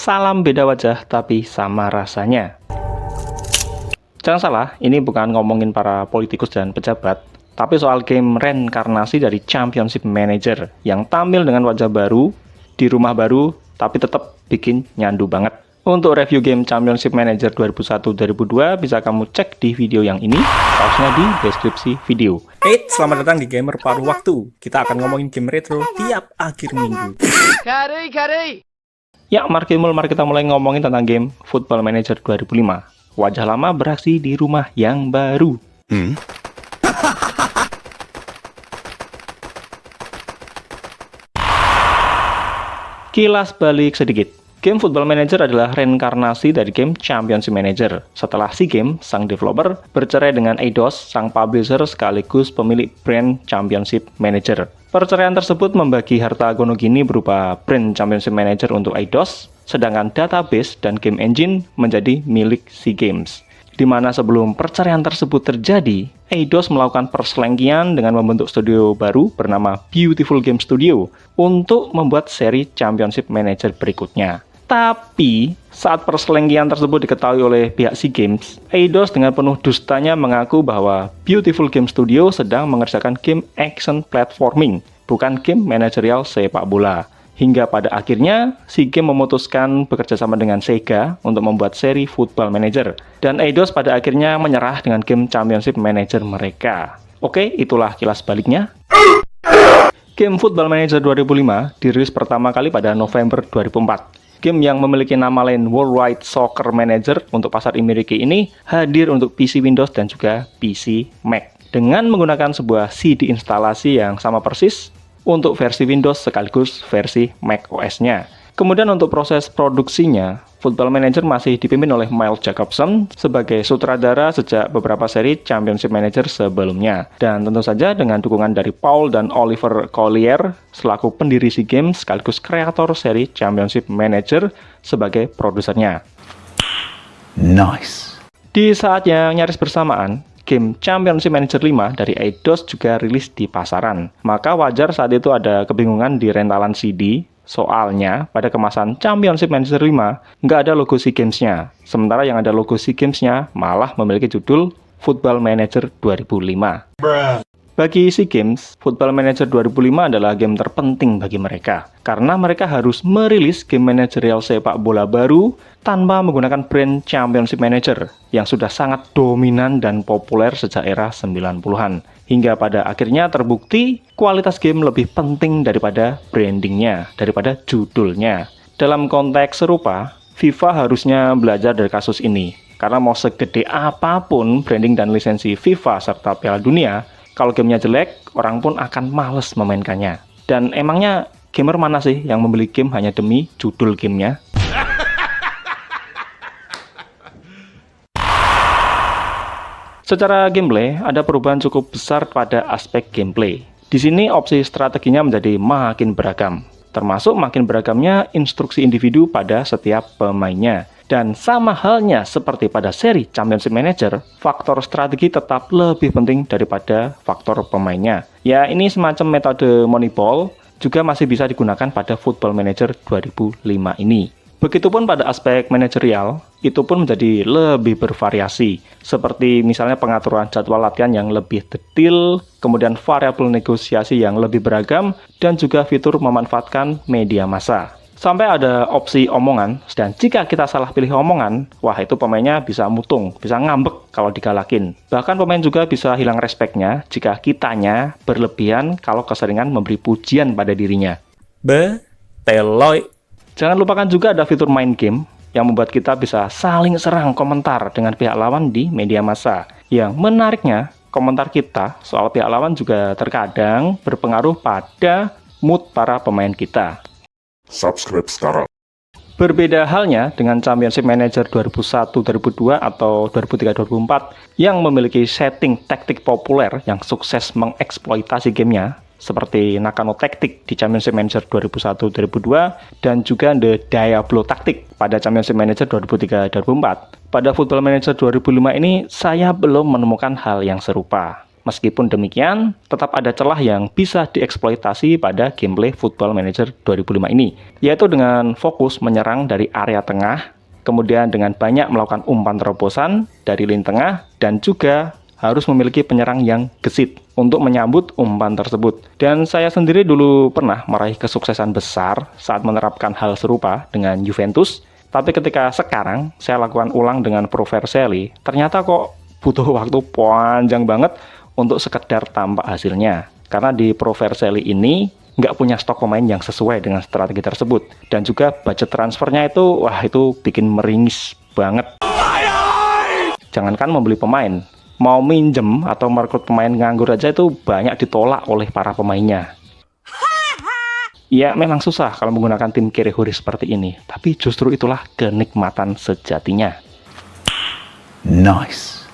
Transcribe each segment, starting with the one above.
Salam beda wajah tapi sama rasanya. Jangan salah, ini bukan ngomongin para politikus dan pejabat, tapi soal game reinkarnasi dari Championship Manager yang tampil dengan wajah baru, di rumah baru, tapi tetap bikin nyandu banget. Untuk review game Championship Manager 2001-2002 bisa kamu cek di video yang ini, pausnya di deskripsi video. Selamat datang di Gamer Paruh Waktu. Kita akan ngomongin game retro tiap akhir minggu. Ya, mari kita mulai ngomongin tentang game Football Manager 2005. Wajah lama beraksi di rumah yang baru. Kilas balik sedikit. Game Football Manager adalah reinkarnasi dari game Championship Manager. Setelah si game, sang developer bercerai dengan Eidos, sang publisher sekaligus pemilik brand Championship Manager. Perceraian tersebut membagi harta Gono Gini berupa brand Championship Manager untuk Eidos, sedangkan database dan game engine menjadi milik SEA Games. Di mana sebelum perceraian tersebut terjadi, Eidos melakukan perselengkian dengan membentuk studio baru bernama Beautiful Game Studio untuk membuat seri Championship Manager berikutnya. Tapi, saat perselengkian tersebut diketahui oleh pihak SEA Games, Eidos dengan penuh dustanya mengaku bahwa Beautiful Game Studio sedang mengerjakan game action platforming, bukan game manajerial sepak bola. Hingga pada akhirnya, SEA Games memutuskan bekerja sama dengan Sega untuk membuat seri Football Manager. Dan Eidos pada akhirnya menyerah dengan game Championship Manager mereka. Oke, itulah kilas baliknya. Game Football Manager 2005 dirilis pertama kali pada November 2004. Game yang memiliki nama lain Worldwide Soccer Manager untuk pasar Amerika ini hadir untuk PC Windows dan juga PC Mac. Dengan menggunakan sebuah CD instalasi yang sama persis untuk versi Windows sekaligus versi Mac OS-nya. Kemudian untuk proses produksinya, Football Manager masih dipimpin oleh Miles Jacobson sebagai sutradara sejak beberapa seri Championship Manager sebelumnya. Dan tentu saja dengan dukungan dari Paul dan Oliver Collier selaku pendiri SEA Games sekaligus kreator seri Championship Manager sebagai produsernya. Nice. Di saat yang nyaris bersamaan, game Championship Manager 5 dari Eidos juga rilis di pasaran. Maka wajar saat itu ada kebingungan di rentalan CD. Soalnya, pada kemasan Championship Manager 5, nggak ada logo SEA Games-nya. Sementara yang ada logo SEA Games-nya malah memiliki judul Football Manager 2005. Bagi SEA Games, Football Manager 2005 adalah game terpenting bagi mereka. Karena mereka harus merilis game manajerial sepak bola baru tanpa menggunakan brand Championship Manager yang sudah sangat dominan dan populer sejak era 90-an. Hingga pada akhirnya terbukti kualitas game lebih penting daripada brandingnya, daripada judulnya. Dalam konteks serupa, FIFA harusnya belajar dari kasus ini. Karena mau segede apapun branding dan lisensi FIFA serta Piala Dunia, kalau gamenya jelek, orang pun akan males memainkannya. Dan emangnya gamer mana sih yang membeli game hanya demi judul gamenya? Secara gameplay, ada perubahan cukup besar pada aspek gameplay. Di sini opsi strateginya menjadi makin beragam, termasuk makin beragamnya instruksi individu pada setiap pemainnya. Dan sama halnya seperti pada seri Championship Manager, faktor strategi tetap lebih penting daripada faktor pemainnya. Ya, ini semacam metode Moneyball, juga masih bisa digunakan pada Football Manager 2005 ini. Begitupun pada aspek manajerial, itu pun menjadi lebih bervariasi. Seperti misalnya pengaturan jadwal latihan yang lebih detail, kemudian variabel negosiasi yang lebih beragam, dan juga fitur memanfaatkan media massa. Sampai ada opsi omongan, dan jika kita salah pilih omongan, wah itu pemainnya bisa mutung, bisa ngambek kalau digalakin. Bahkan pemain juga bisa hilang respeknya jika kitanya berlebihan kalau keseringan memberi pujian pada dirinya. Beteloy. Jangan lupakan juga ada fitur main game yang membuat kita bisa saling serang komentar dengan pihak lawan di media massa. Yang menariknya, komentar kita soal pihak lawan juga terkadang berpengaruh pada mood para pemain kita. Subscribe sekarang. Berbeda halnya dengan Championship Manager 2001-2002 atau 2003-2004 yang memiliki setting taktik populer yang sukses mengeksploitasi gamenya, seperti Nakano Tactic di Championship Manager 2001-2002 dan juga The Diablo Tactic pada Championship Manager 2003-2004. Pada Football Manager 2005 ini saya belum menemukan hal yang serupa. Meskipun demikian, tetap ada celah yang bisa dieksploitasi pada gameplay Football Manager 2005 ini, yaitu dengan fokus menyerang dari area tengah, kemudian dengan banyak melakukan umpan terobosan dari lini tengah, dan juga harus memiliki penyerang yang gesit untuk menyambut umpan tersebut. Dan saya sendiri dulu pernah meraih kesuksesan besar saat menerapkan hal serupa dengan Juventus, tapi ketika sekarang saya lakukan ulang dengan Pro Vercelli, ternyata kok butuh waktu panjang banget untuk sekedar tampak hasilnya. Karena di Pro Vercelli ini nggak punya stok pemain yang sesuai dengan strategi tersebut. Dan juga budget transfernya itu, wah itu bikin meringis banget. Jangankan membeli pemain, mau minjem atau merekrut pemain nganggur aja itu banyak ditolak oleh para pemainnya. Ya memang susah kalau menggunakan tim Kirihuri seperti ini, tapi justru itulah kenikmatan sejatinya. Nice.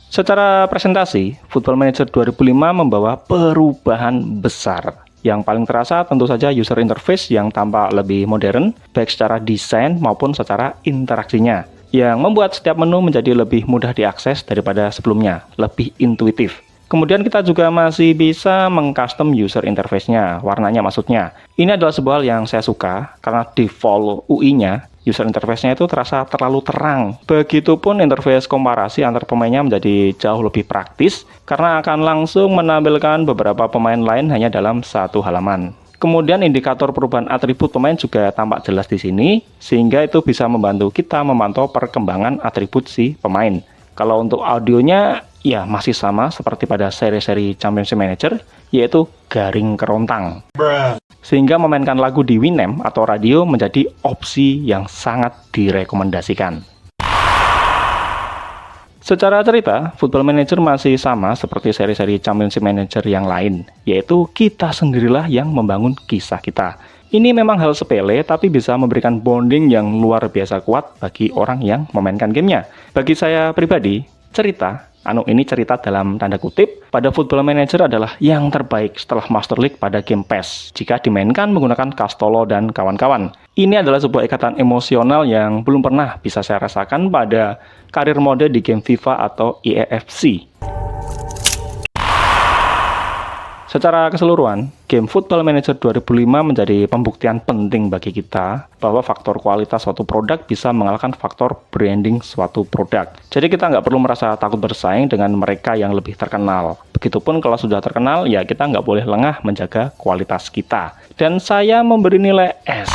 Secara presentasi, Football Manager 2005 membawa perubahan besar. Yang paling terasa tentu saja user interface yang tampak lebih modern, baik secara desain maupun secara interaksinya, yang membuat setiap menu menjadi lebih mudah diakses daripada sebelumnya, lebih intuitif. Kemudian kita juga masih bisa mengcustom user interface-nya, warnanya maksudnya. Ini adalah sebuah hal yang saya suka, karena default UI-nya, user interface-nya itu terasa terlalu terang. Begitupun interface komparasi antar pemainnya menjadi jauh lebih praktis, karena akan langsung menampilkan beberapa pemain lain hanya dalam satu halaman. Kemudian indikator perubahan atribut pemain juga tampak jelas di sini, sehingga itu bisa membantu kita memantau perkembangan atribut si pemain. Kalau untuk audionya, ya masih sama seperti pada seri-seri Championship Manager, yaitu garing kerontang. Sehingga memainkan lagu di Winamp atau radio menjadi opsi yang sangat direkomendasikan. Secara cerita, Football Manager masih sama seperti seri-seri Championship Manager yang lain, yaitu kita sendirilah yang membangun kisah kita. Ini memang hal sepele, tapi bisa memberikan bonding yang luar biasa kuat bagi orang yang memainkan gamenya. Bagi saya pribadi, ini cerita dalam tanda kutip, pada Football Manager adalah yang terbaik setelah Master League pada game PES, jika dimainkan menggunakan Castolo dan kawan-kawan. Ini adalah sebuah ikatan emosional yang belum pernah bisa saya rasakan pada karir mode di game FIFA atau EAFC. Secara keseluruhan, game Football Manager 2005 menjadi pembuktian penting bagi kita bahwa faktor kualitas suatu produk bisa mengalahkan faktor branding suatu produk. Jadi kita nggak perlu merasa takut bersaing dengan mereka yang lebih terkenal. Begitupun kalau sudah terkenal, ya kita nggak boleh lengah menjaga kualitas kita. Dan saya memberi nilai S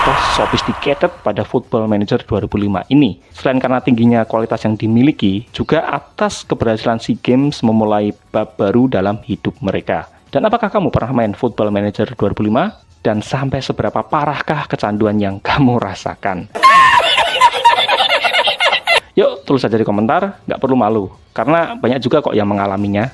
atau sophisticated pada Football Manager 2005 ini. Selain karena tingginya kualitas yang dimiliki, juga atas keberhasilan SEA Games memulai bab baru dalam hidup mereka. Dan apakah kamu pernah main Football Manager 2005? Dan sampai seberapa parahkah kecanduan yang kamu rasakan? Yuk, tulis saja di komentar, nggak perlu malu. Karena banyak juga kok yang mengalaminya.